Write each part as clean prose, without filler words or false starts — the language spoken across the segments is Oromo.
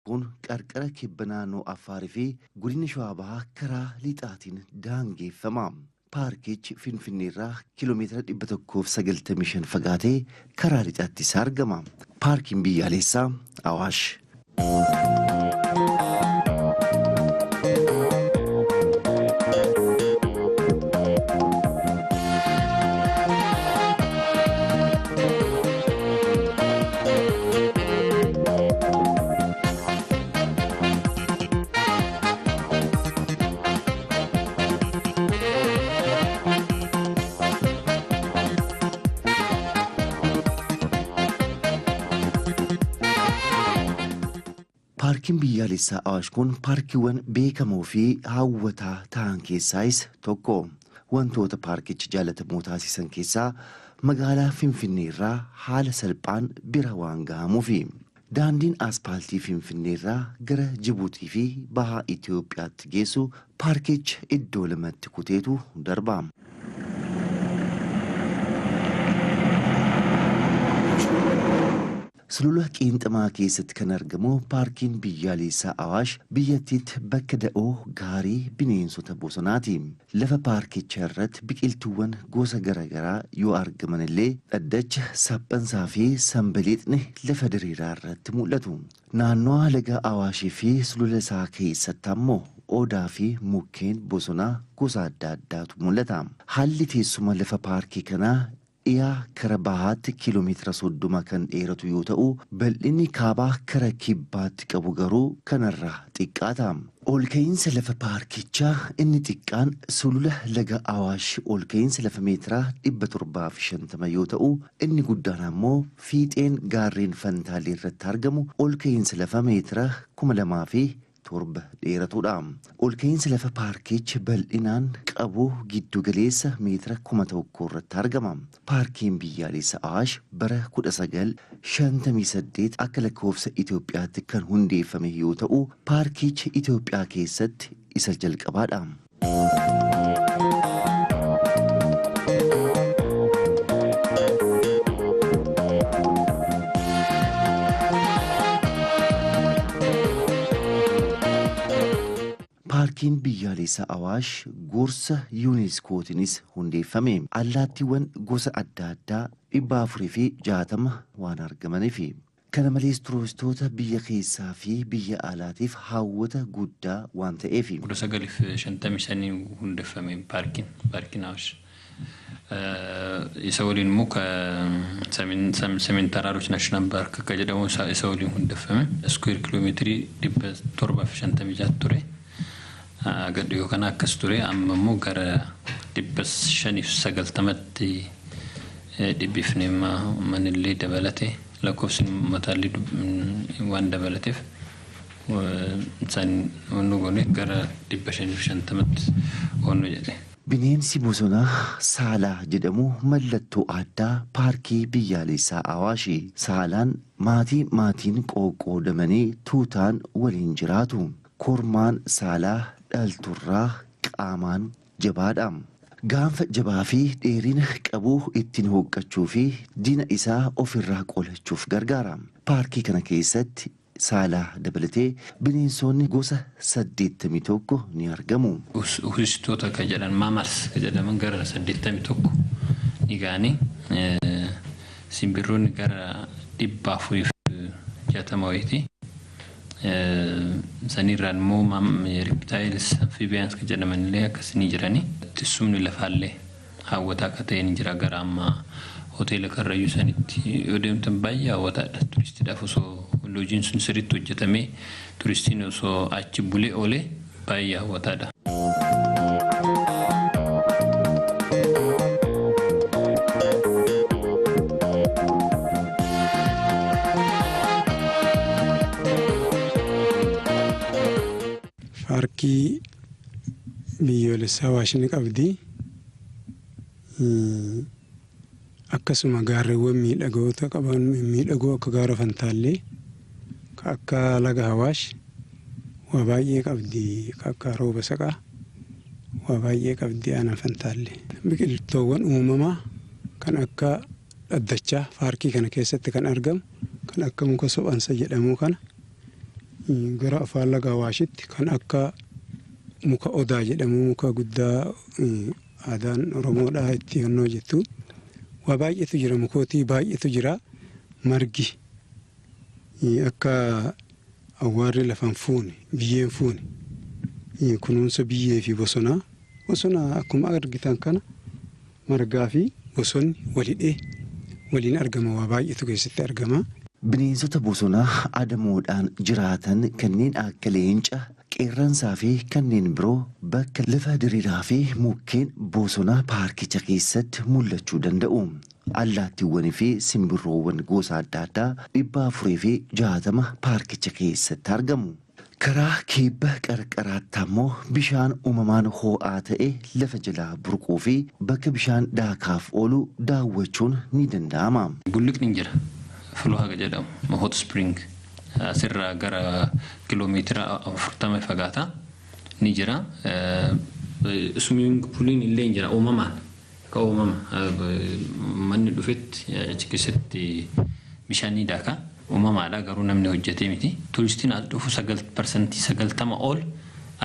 kun qarqara kibba naannoo Affaarii fi godina Shawaa Bahaa karaa lixaatiin daangeffama. Paarkichi Finfinneerraa kiiloomeetira 195 fagaatee karaa lixaatti argama. Paarkiin biyyaalessaa Awaash. Paarkiin biyyaalessaa Awaash kun paarkiiwwan beekamoo fi hawwataa ta'an keessaayis tokko. Wantoota paarkichi jaallatamoo taasisan keessaa magaalaa Finfinneerraa haala salphaan bira waan gahamuufi. Daandiin aspaaltii Finfinneerraa gara Jibuutii fi bahaa Itoophiyaatti geessu paarkicha iddoo lamatti kuteetu darba. Sulula Qiinxamaa keessatti kan argamu paarkiin biyyaalessaa Awaash biyyattiitti bakka da'oo gaarii bineensota bosonaati. Lafa paarkichaa irratti biqiltuuwwan gosa garaagaraa yoo argaman illee dhaddacha, saphansaa fi sanbaleexni lafa diriiraa irratti mul'atu. Naannoo laga Awaashii fi sulula isaa keessatti ammoo odaa fi mukkeen bosonaa gosa adda addaatu mul'ata. Haalli teessuma lafa paarkii kanaa dhiyaa kara bahaatti kiiloomeetira 30 kan dheeratu yoo ta'u, bal'inni kaabaa kara kibbaatti qabu garuu kanarraa xiqqaata. Ol ka'iinsa lafa paarkichaa inni xiqqaan sulula laga Awaash ol ka'iinsa lafa meetiraa 750 yoo ta'u, inni guddaan ammoo fiixeen gaarreen Fantaalee irratti argamu ol ka'iinsa lafa meetira 2007 dheeratudha. Ol ka'iinsa lafa paarkichi bal'inaan qabu giddu galeessa meetira 1000 irratti argama. Paarkiin biyyaalessaa Awaash bara 1958 akka lakkoofsa Itoophiyaatti kan hundeeffame yoo ta'u, paarkichi Itoophiyaa keessatti isa jalqabaadha. Paarkiin biyyaalessaa Awaash gorsa yuuniskootiinis hundeeffame. Allaattiiwwan gosa adda addaa 460 waan argamaniif. Kana malees turistoota biyya keessaa fi biyya alaatiif hawwata guddaa waan ta'eef. 1955 hundeeffame paarkiin Awaash. isa waliin muka ሰሜን ተራሮች ናሽናል ፓርክ ከጀደሞ isa waliin hundeeffame square kilometri 750 ture gadhiyo kana akkas ture amma immoo gara 590tti dhibbifneema manillee dabalate lakkoofsin mataalli waan dabalateef san wannu gone gara 550tti wannu jedhe. Bineensi bosonaa Saalaa jedhamu mallattoo addaa paarkii biyyaalessaa Awaashi. Saalaan maatiin qoqqoodamanii tuutaan waliin jiraatu. Kormaan Saalaa dhalturraa qaamaan jabaadha. Gaanfa jabaa fi dheerina qabu ittiin hooqqachuu fi diina isaa ofirraa qolachuuf gargaara. Paarkii kana keessatti Saalaa dabalatee bineensonni gosa 81 ni argamu. Horistoota kan jedhan maamals kan jedhaman gara 81 ni gaani. Simbirroonni gara 460 wayiiti. Sanirraan immoo reptiles amphibians kan jedhaman illee akkas ni jirani. Teessumni lafaallee hawwataa akka ta'e ni jira gara amma hoteela Karrayyuu sanitti yoo deemtan baay'ee hawwataadha. Turistiidhaaf osoo loojiin sun sirriitti hojjetamee turistiin osoo achi bulee oolee baay'ee hawwataadha. Paarkii biyyoolessaa Awaash ni qabdi. Akkasuma gaarreewwan miidhagoota qaban miidhagoo akka gaara Fantaallee akka laga Awaash waa baay'ee qabdi akka rooba saqaa waa baay'ee qabdi ana Fantaallee. Biqiltoowwan uumamaa kan akka dhaddachaa paarkii kana keessatti kan argamu kan akka muka sophansa jedhamu kana gara afaan laga Awaashitti kan akka muka odaa jedhamu muka guddaa aadaan Oromoodhaa itti honnoo jettu waa baay'eetu jira mukootii baay'eetu jira margi akka awwaarri lafan fuune biyyeen fuune kunuunsa biyyee fi bosona akkuma argitan kana margaa fi bosonni walidhee waliin argama waa baay'eetu keessatti argama. Bineensota bosonaa adamoodhaan jiraatan kanneen akka leenca, qeerransaa fi kanneen biroo bakka lafa diriiraa fi mukkeen bosonaa paarkicha keessatti mul'achuu danda'u. Allaattiiwwanii fi simbirroowwan gosa adda addaa 460 paarkicha keessatti argamu. Karaa kibba qarqaraatti ammoo bishaan uumamaan ho'aa ta'e lafa jalaa burquu fi bakka bishaan daakaaf oolu daawwachuun ni danda'ama. Bulliqni jira. Fuloo haga jedhamu hot spring asirraa gara kiiloomeetira 40 fagaata ni jira. Swimming pooliin illee ni jira uumamaan. Ka uumama manni dhufetti achi keessatti bishaan ni daaka. Uumamaadha garuu namni hojjetee miti. Turistiin as dhufu 90% ol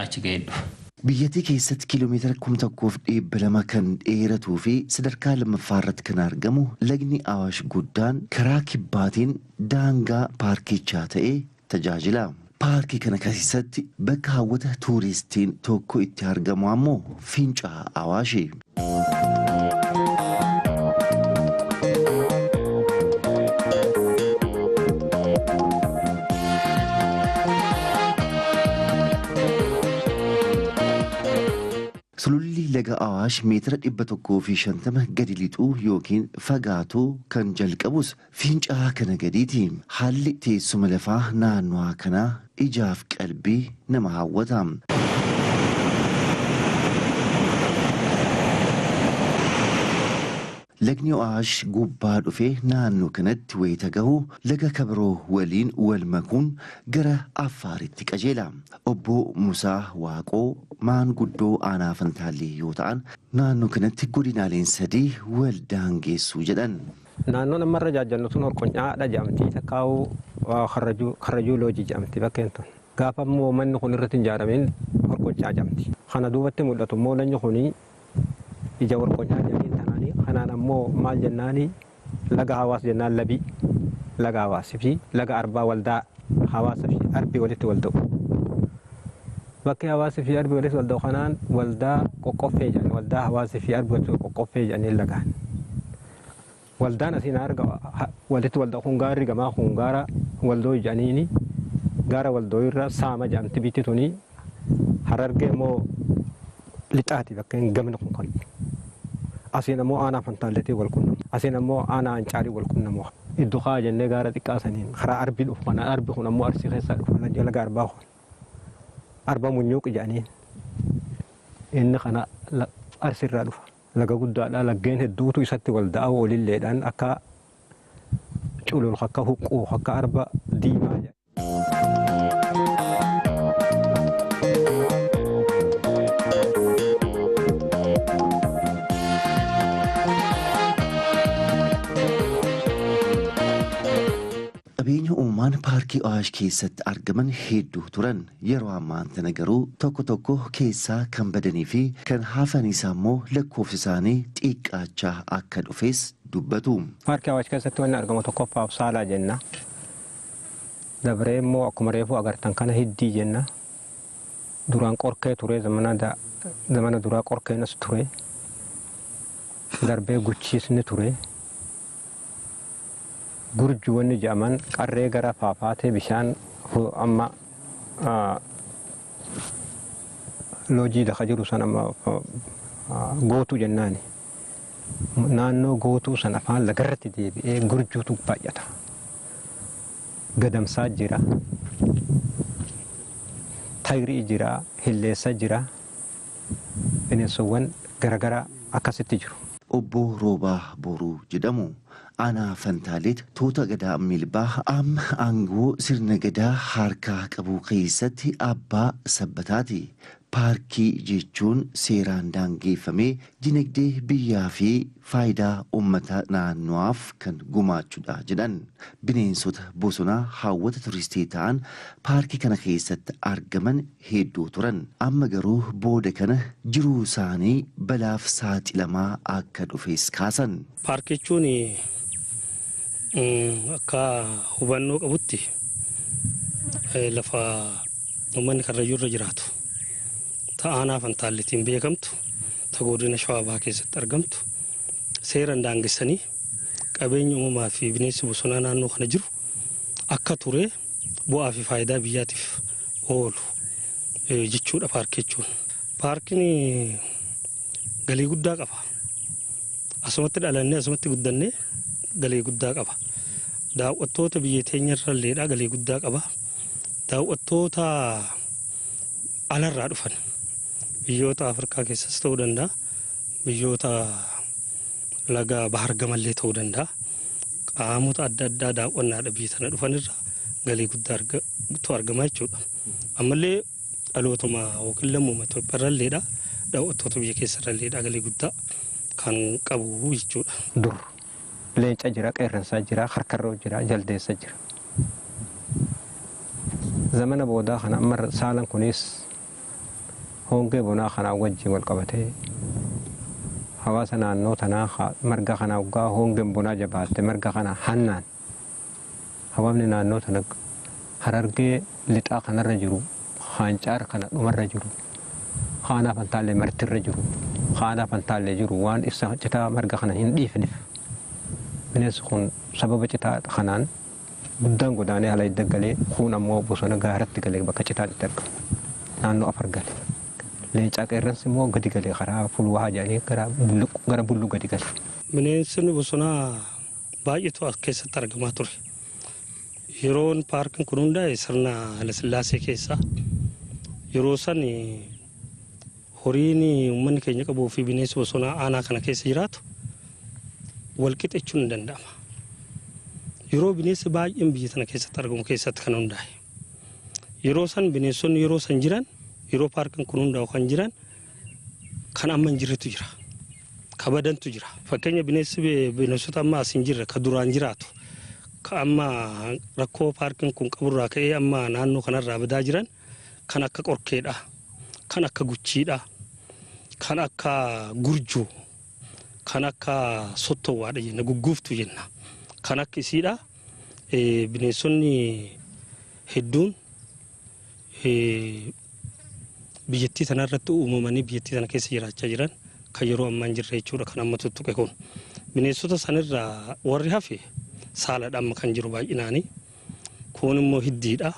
achi ga'ee dhufa. Biyyattii keessatti kiiloomeetira 1,200 kan dheeratuu fi sadarkaa lammaffaa irratti kan argamu lagni Awaash guddaan karaa kibbaatiin daangaa paarkichaa ta'ee tajaajila. Paarkii kana keessatti bakka hawwata tuuristiin tokko itti argamu ammoo Fincaa'aa Awaashi. Sululli laga Awaash meetira 150 gadi lixuu yookiin fagaatuu kan jalqabus Fincaa'aa kana gadiiti. Haalli teessuma lafaa naannoo kanaa ijaaf qalbii nama hawwata. Lagni Awaash gubbaa dhufee naannoo kanatti wayita gahu laga kabiroo waliin wal makuun gara Affaaritti qajeela. Obbo Musaa Waaqoo maanguddoo aanaa Fantaallee yoo ta'an naannoo kanatti godinaaleen 3 wal daangeessuu jedhan. Naannoon ammarra jaajjannu sun Horqonyaadha jedhamti. Takkaa'uu Karrajuu Loojii jedhamti bakkeen tun. Gaafa immoo manni kun irratti hin ijaaramin Horqonyaa jedhamti. Kana duubatti mul'atu immoo lanyi kuni ija Horqonyaa jedhanii tanaanii kanaan ammoo maal jennaani laga Hawaas jennaan labii laga Hawaasii fi laga Arbaa waldaa Hawaasa fi Arbii walitti wal ta'u. Bakki Hawaasii fi Arbii walitti wal ta'u kanaan waldaa qoqqoffee jedhan waldaa Hawaasii fi Arbii walitti qoqqoffee jedhanii lagaan. Waldaan asiin arga walitti waldaa kun gaarri gamaa kun gaara waldoo jedhaniini gaara waldoo irra saama jedhamti bitti tuni Harargee immoo lixaati bakkeen gamni kun kan. Asiin ammoo aanaa Fantaalleetii wal quunnamu. Asiin ammoo aanaa Ancaarii wal quunnamu. Iddoo haa jennee gaara xiqqaasaniin karaa Arbii dhufu kana Arbii kun ammoo Arsii keessaa dhufu laga Arbaa kun. Arbaa Munyuuq jedhaniin inni kana Arsiirraa dhufa. Laga guddaadha laggeen hedduutu isatti wal da'a walilleedhaan akka culul akka huqquu akka Arba Diimaa jedha. Qabeenya uumamaan paarkii Awaash keessatti argaman hedduu turan yeroo ammaan tana garuu tokko keessaa kan badanii fi kan hafan isaa immoo lakkoofsi isaanii xiqqaachaa akka dhufes dubbatu. Paarkii Awaash keessatti wanni argamu tokkoffaaf saalaa jenna. Dabree immoo akkuma reefuu agartan kana hiddii jenna. Duraan qorkee ture zamana duraa qorkeenas ture. Darbee guchiisni ture. Gurjuwanni jedhaman qarree gara faafaatee bishaan amma loojii lafa jiru san amma gootuu jennaani. Naannoo gootuu san afaan lagarratti deebi'ee gurjuutu baay'ata. Gadamsaa jira. Tayrii jira. Hilleessa jira. Bineensawwan garagaraa akkasitti jiru. Obbo Roobaa Boruu jedhamu. Aanaa Fantaaleet tuuta gadaa milbaa amma aangoo sirna gadaa harkaa qabu keessatti abbaa sabbataati. paarkii jechuun seeraan daangeffamee dinagdee biyyaa fi faayidaa uummata naannoodhaaf kan gumaachuudha jedhan. Bineensota bosonaa hawwata turistii ta'an paarkii kana keessatti argaman hedduu turan. Amma garuu booda kana jiruu isaanii balaaf saaxilamaa akka dhufes kaasan. Paarkii jechuun akka hubannoo qabutti lafa uummanni Karrayyuu irra jiraatu ta'aanaa Fantaalleetiin beekamtu ta godina Shawaa keessatti argamtu seeraan daangessanii qabeenya uumamaa fi bineensi bosonaa naannoo kana jiru akka ture bu'aa fi faayidaa biyyaatiif oolu jechuudha paarkii jechuun. Paarkiin galii guddaa qaba. Asumatti dhalannee asumatti guddannee galii guddaa qaba. Daawwattoota biyya teenya irralleedhaa galii guddaa qaba. Daawwattoota alarraa dhufan biyyoota Afrikaa keessas ta'uu danda'a, biyyoota laga bahar gamallee ta'uu danda'a. Qaamota adda addaa daawwannaadha biyya tana dhufanirra galii guddaa argamaa jechuudha. Ammallee dhalootuma yookiin lammuma Itoophiyaarralleedhaa daawwattoota biyya keessarralleedhaa galii guddaa kan qabu jechuudha. Dur leenca jira, qeerransaa jira, harkarroo jira, jaldeessa jira. Zamana boodaa kana amma saalan kunis hongee bonaa kanaa wajjin wal qabatee hawaasa naannoo tanaa marga kanaa waggaa hongeen bonaa jabaatte marga kana hannaan hawaasni naannoo tana Harargee lixaa kanarra jiru, Haancaar kana dhumarra jiru, Haanaa Fantaallee martirra jiru, Haanaa Fantaallee jiru waan ibsa citaa marga kana hin dhiifneef bineensi kun sababa citaa kanaan guddaan godaanee ala idda kun ammoo bosona gaaratti galee bakka citaan itti argamu naannoo afar gale. Leencaa qeerransi immoo gadi galee karaa fulwaa jedhanii gara bulluu gadi gale. Bineensonni bosonaa baay'eetu as keessatti argamaa ture. Yeroon paarkiin kun hundaa'e sirna Hayilasillaasee keessa yeroo san horiin uummanni keenya qabuu fi bineensi bosonaa aanaa kana keessa jiraatu walqixa jechuun hin danda'ama. Yeroo bineensi baay'een biyya tana keessatti argamu keessatti kan hundaa'e. Yeroo san bineensonni yeroo san jiran yeroo paarkiin kun hundaa'u kan jiran kan amma hin jirretu jira. Kabadantu jira. Fakkeenya bineensota amma as hin jirre ka duraan jiraatu. Ka amma rakkoo paarkiin kun qaburraa ka'ee amma naannoo kanarraa badaa jiran kan akka qorkeedha, kan akka guchiidha, kan akka gurjuu, kan akka sottowwaadha jenna, gugguuftu jenna. Kan akka isiidha bineensonni hedduun biyyattii sanarratti uumamanii biyyattii sana keessa jiraachaa jiran kan yeroo ammaa hin jirre jechuudha kan amma tuttuqe kun. Bineensota sanirraa warri hafe saaladha amma kan jiru baay'inaanii. Kun immoo hiddiidha.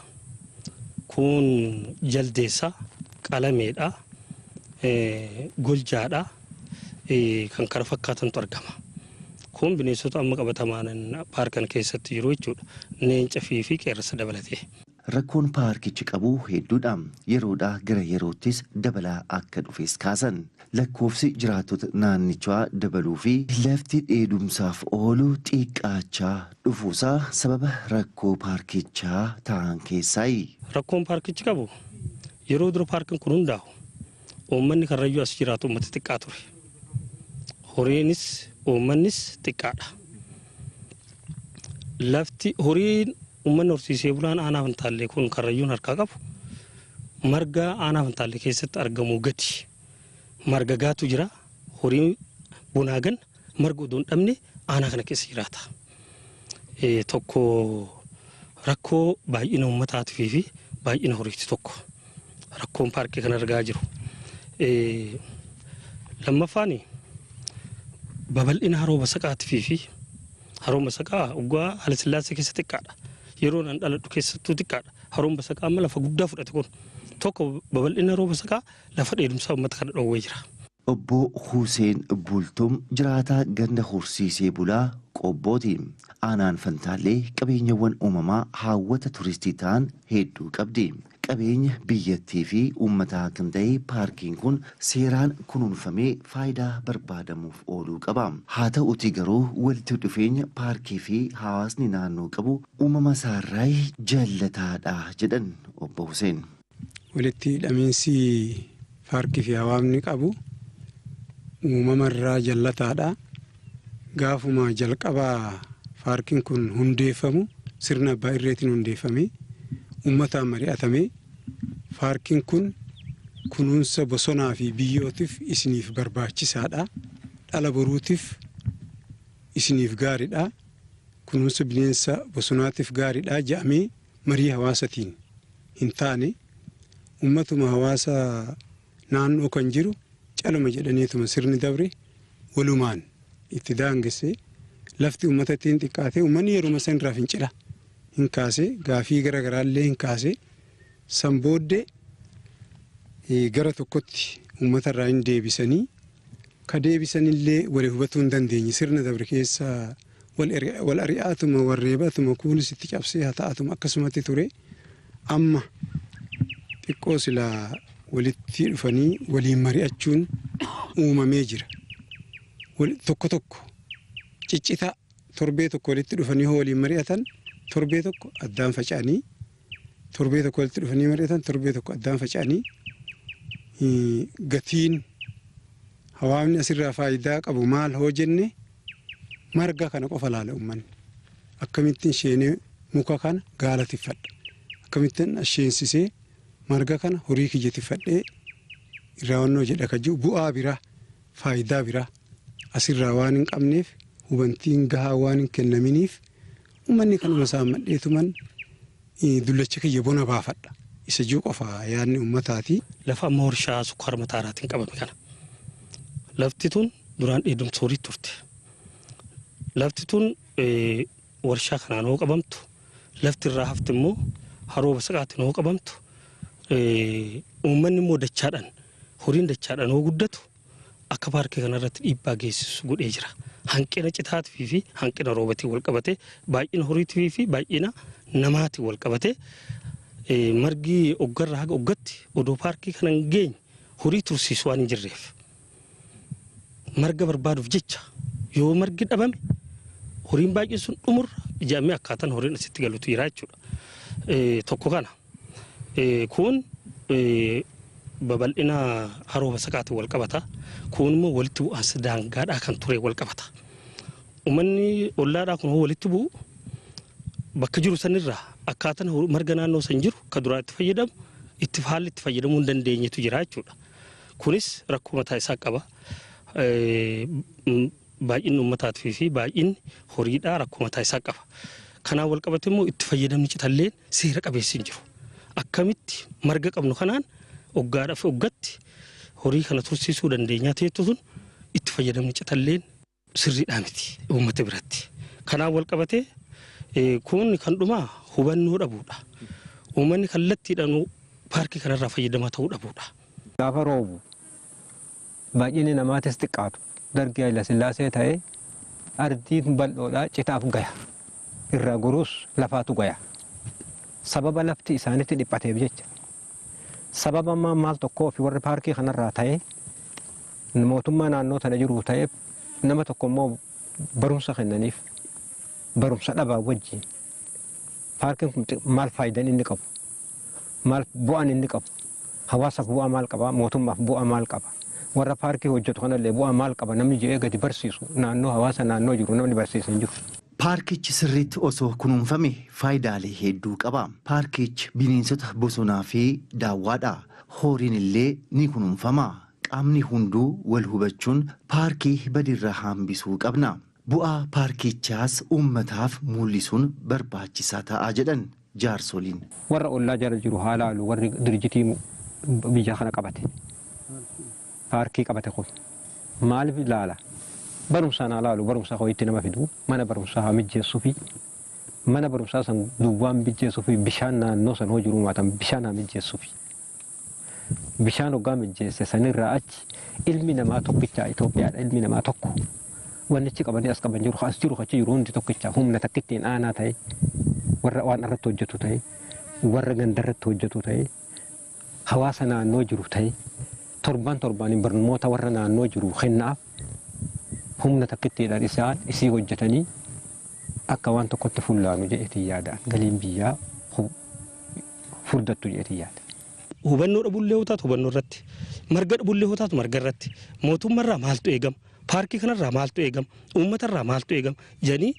Kun jaldeessa, qalameedha, goljaadha, kan kana fakkaatantu argama. Kun bineensota amma qabatamaan paarkan keessatti jiru jechuudha. Leenca fi qeerransa dabalatee. Rakkoon paarkichi qabu hedduudha. Yeroodhaa gara yeroottis dabalaa akka dhufes kaasan. Lakkoofsi jiraattota naannichaa dabaluu fi lafti dheedumsaaf oolu xiqqaachaa dhufuusaa sababa rakkoo paarkichaa ta'an keessaayi. Rakkoon paarkichi qabu yeroo dura paarkiin kun hundaa'u uummanni Karrayyuu as jiraatu uummata xiqqaa ture. Horiinis uummannis xiqqaadha. Lafti horiin uummanni horsiisee bulaan aanaa Fantaallee kun Karrayyuun harkaa qabu marga aanaa Fantaallee keessatti argamu gati. Marga gaatu jira. Horii bunaagan marga odoo hin dhabne aanaa kana keessa jiraata. Tokko rakkoo baay'ina uummataatii fi baay'ina horiiti tokko. Rakkoon paarkii kana argaa jiru. Lammaffaan babal'ina haroo Basaqaatii fi haroo Basaqaa waggaa Hayilasillaasee keessa xiqqaadha. Yeroo nan dhaladhu keessattuu xiqqaadha. Haroon Basaqaa amma lafa guddaa fudhate kun tokko babal'ina haroo Basaqaa lafa dheedumsaa uummata kana dhoowwee jira. Obbo Huseen Bultum jiraataa ganda horsiisee bulaa Qobbooti. Aanaan Fantaallee qabeenyawwan uumamaa hawwata turistii ta'an hedduu qabdi. Qabeenya biyyattii fi uummataa kan ta'e paarkiin kun seeraan kunuunfamee faayidaa barbaadamuuf ooluu qaba. Haa ta'uutii garuu walitti dhufeenya paarkii fi hawaasni naannoo qabu uumama isaarraa jallataadha jedhan Obbo Huseen. Walitti hidhamiinsi paarkii fi hawaasni qabu uumamarraa jallataadha. Gaafuma jalqabaa paarkiin kun hundeeffamu sirna abbaa irreetiin hundeeffame uummataan mari'atame paarkiin kun kunuunsa bosonaa fi biyyootiif isiniif barbaachisaadha. Dhala boruutiif isiniif gaariidha. Kunuunsa bineensa bosonaatiif gaariidha jedhamee marii hawaasatiin hin taane uummatuma hawaasa naannoo kan jiru calama jedhaniituma sirni dabre walumaan itti daangesse lafti uummata ittiin xiqqaate uummanni yeruma san irraa fincila hin kaase gaafii garaagaraallee hin kaase san booddee gara tokkotti uummata irraa hin deebisanii ka deebisanillee walii hubatuu hin dandeenye sirna dabre keessa wal ari'aatuma warreebatuma kunis itti cabsee haa ta'atuma akkasumatti ture amma xiqqoo silaa walitti dhufanii waliin mari'achuun uumamee jira. Tokko tokko ciccita torbee tokko walitti dhufanii hoo waliin mari'atan torbee tokko addaan faca'anii torbee tokko walitti dhufanii mari'atan torbee tokko addaan faca'anii gatiin hawaasni asirraa faayidaa qabu maal hoo jenne marga kana qofa laala uummanni akkamittiin sheenee muka kana gaalatifadha akkamittiin asheensisee marga kana horii kiyyatifadhee irraawannoo jedha ka jiru bu'aa biraa faayidaa biraa asirraa waan hin qabneef hubantiin gahaa waan hin kennaminiif uummanni kanuma saammadheetuman dullacha kiyya bona baafadha isa jiru qofa yaadni uummataati. Lafa amma warshaa sukkaara mataaraatiin qabame kana lafti tun duraan dheedumsa horii turte. Lafti tun warshaa kanaan hoo qabamtu lafti irraa hafti immoo haroo basaqaatiin hoo qabamtu uummanni immoo dachaadhaan horiin dachaadhaan hoo guddatu akka paarkii kanarratti dhiibbaa geessisu godhee jira. Hanqina citaatii fi hanqina roobatiin wal qabate baay'ina horiitii fi baay'ina namaatiin wal qabate margi oggarraa haga oggatti odoo paarkii kana hin geenye horii tursiisu waan hin jirreef marga barbaaduuf jecha yoo margi dhabame horiin baay'een sun dhumurra ijaamee akkaataan horiin asitti galutu jira jechuudha. Tokko kana kun babal'ina haroo basaqaatiin wal qabata. Kun immoo walitti bu'aansa daangaadhaa kan ture wal qabata. Uummanni ollaadhaa kun walitti bu'u bakka jiru sanirraa akkaataan marga naannoo san jiru ka duraa itti fayyadamu haalli itti fayyadamuu hin dandeenyetu jira jechuudha. Kunis rakkoo mataa isaa qaba. Baay'inni uummataatii fi baay'inni horiidhaa rakkoo mataa isaa qaba. Kanaan wal qabate immoo itti fayyadamni citalleen seera qabeessi hin jiru. Akkamitti marga qabnu kanaan oggaadhaaf oggatti horii kana tursiisuu dandeenyaa ta'etu sun itti fayyadamni citalleen sirriidhaa miti uummata biratti. Kanaan wal qabate kun kan dhumaa hubannoo dhabuudha. Uummanni kallattiidhaan paarkii kanarraa fayyadamaa ta'uu dhabuudha. Gaafa roobu baay'inni namaatis xiqqaatu dargii Hayila Sillaasee ta'ee ardiin bal'oodhaa citaaf gaya irraa guruus lafaatu gaya. Sababa lafti isaanitti dhiphateef jecha sababa maal tokkoo fi warri paarkii kanarraa ta'ee mootummaa naannoo tana jiru ta'ee nama tokko immoo barumsa kennaniif barumsa dhabaa wajjin paarkiin kun maal faayidaan inni qabu maal bu'aan inni qabu hawaasaaf bu'aa maal qaba mootummaaf bu'aa maal qaba warra paarkii hojjetu kanallee bu'aa maal qaba namni jedhee gadi barsiisu naannoo hawaasa naannoo jiru namni barsiisan jiru. Paarkichi sirriitti osoo kunuunfame faayidaalee hedduu qaba. Paarkichi bineensota bosonaa fi daawwaadha. Horiin illee ni kunuunfama. Qaamni hunduu wal hubachuun paarkii badirraa hambisuu qabna. Bu'aa paarkichaas uummataaf mul'isuun barbaachisaa ta'a jedhan jaarsoliin. Warra ollaa jala jiru haalaalu warri dirjitii biyya kana qabate. Paarkii qabate kun maaliif ilaala? Barumsaan alaalu barumsaa ho'itti nama fidu mana barumsaa mijeessuu fi mana barumsaa san duwwaan mijeessuu fi bishaan naannoo san hoo jiru maatan bishaan mijeessuu fi bishaan hoggaa mijeesse sanirraa achi ilmi namaa tokkicha Itoophiyaadha ilmi namaa tokko wannichi qabanii as qaban jiru as jiru achi jiru hundi tokkicha humna takkittiin aanaa ta'e warra waan irratti hojjetu ta'e warra gandarratti hojjetu ta'e hawaasa naannoo jiru ta'e torban barnoota warra naannoo jiru kennaaf humna takkittiidhaan isaan isii hojjetanii akka waan tokkotti fullaanu jedheetii yaadaan galiin biyyaa furdattu jedheetii yaada. Hubannoo dhabullee utaatu hubannoo irratti marga bullee hotaatu marga irratti mootummaarraa maaltu eegama paarkii kanarraa maaltu eegama uummatarraa maaltu eegama jedhanii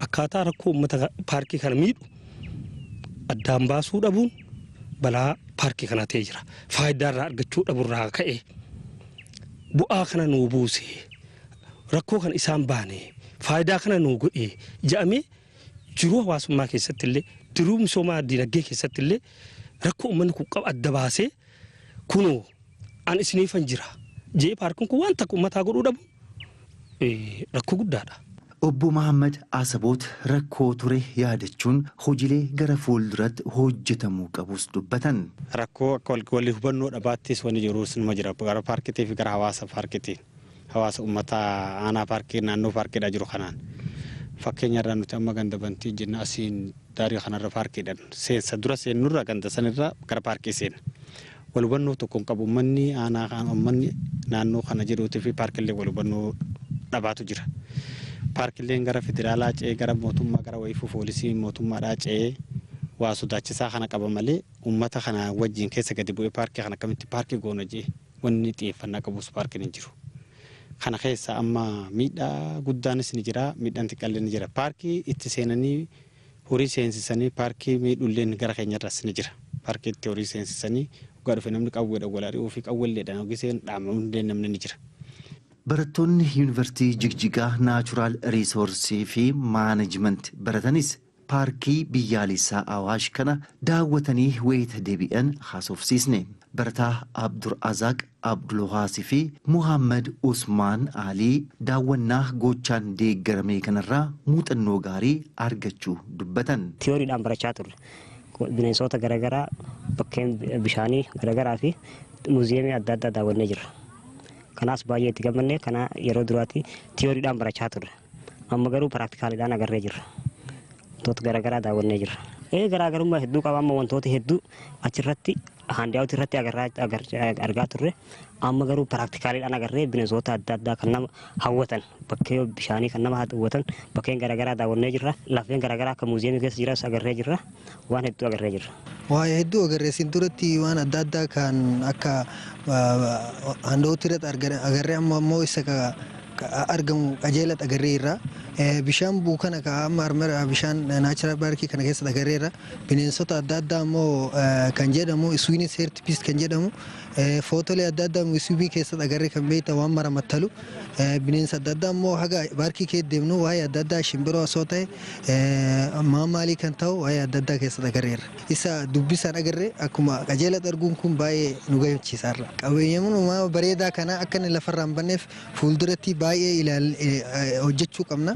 akkaataa rakkoo uummata paarkii kana miidhu addaan baasuu dhabuun balaa paarkii kana ta'ee jira. Faayidaarraa argachuu dhaburraa ka'ee bu'aa kana nuu buusee rakkoo kan isaan baanee faayidaa kana nuu godhee jedhamee jiruu hawaasummaa keessatti illee diruu misoomaa dinagdee keessatti illee rakkoo uummanni kun qabu adda baasee kunoo an isiniifan jira jee paarkiin kun waan takka uummataa godhuu dhabu rakkoo guddaadha. Obbo Muhammad Asaboot rakkoo ture yaadachuun hojiilee gara fuulduratti hojjetamuu qabus dubbatan. Rakkoo akka walii hubannoo dhabaattis wanni jiru sinuma jira gara paarkiitii fi gara hawaasa paarkiitiin hawaasa uummataa aanaa paarkii naannoo paarkiidhaa jiru kanaan fakkeenyarraa nuti amma ganda bantii jenna asiin daarii kanarra paarkiidhaan seensa dura seennurra ganda sanirra gara paarkii seena. Wal hubannoo tokkoon qabu uummanni aanaa kan uummanni naannoo kana jiruutii fi paarkiilee wal hubannoo dhabaatu jira. Paarkileen gara federaalaa ce'ee gara mootummaa gara wayifuu poolisii mootummaadhaa ce'ee waa sodaachisaa kana qaba malee uummata kana wajjin keessa gadi bu'ee paarkii kana akkamitti paarkii goona jee wanni xiyyeeffannaa qabus paarkiin hin jiru. Kana keessa amma miidhaa guddaanis ni jira miidhaan xiqqaallee ni jira paarkii itti seenanii horii seensisanii paarkii miidhulleen gara keenyarras ni jira paarkii itti horii seensisanii dhugaa dhufe namni qawweedha walaarii ofii qawwelleedhaan ogiseen dhaamamuun namni ni jira. Barattoonni yuunivarsiitii Jigjigaa naachuraal riisoorsii fi maanejimenti baratanis paarkii biyyaalessaa Awaash kana daawwatanii wayita deebi'an haasofsiisne. Barataa Abdur Azaq Abdulwaasi fi Muhammad Usmaan Alii daawwannaa gochaan deeggarame kanarraa muuxannoo gaarii argachuu dubbatan. Tiyooriidhaan barachaa turre. Bineensota garaagaraa bakkeen bishaanii garaagaraa fi muuziyeemii adda addaa daawwannee jirra. Kanaas baay'ee itti gammanne kana yeroo duraatti tiyooriidhaan barachaa turre. Amma garuu piraktikaaliidhaan agarree jirra. Wantoota garaagaraa daawwannee jirra. Garaagarummaa hedduu qaba amma wantoota hedduu achirratti handaa'uutti irratti argaa turre. Amma garuu piraktikaaliidhaan agarree bineensota adda addaa kan nama hawwatan bakkee bishaanii kan nama hawwatan bakkeen garaagaraa daawwannee jirra. Lafeen garaagaraa akka muuziyeemii keessa jiras agarree jirra. Waan hedduu agarree jirra. Waa hedduu agarree sin duratti waan adda addaa kan akka handaa'uutti irratti agarree amma immoo isa argamu qajeelaa agarree irra. Bishaan buukana ka amma armara bishaan naachuraal paarkii kana keessa agarreera bineensota adda addaa immoo kan jedhamu iswiinis heertipist kan jedhamu footolee adda addaa iswiibii keessa agarree kan beekta waan maramattalu bineensa adda addaa immoo haga paarkii kee deemnu waa'ee adda addaa shimbiroo osoo ta'e maalii kan ta'u waa'ee adda addaa keessa agarreera isa dubbisaan agarree akkuma qajeelaa arguun kun baay'ee nu gammachiisaarra qabeenyummaa bareedaa kana akka inni lafarraan banneef fuulduratti baay'ee hojjechuu qabna.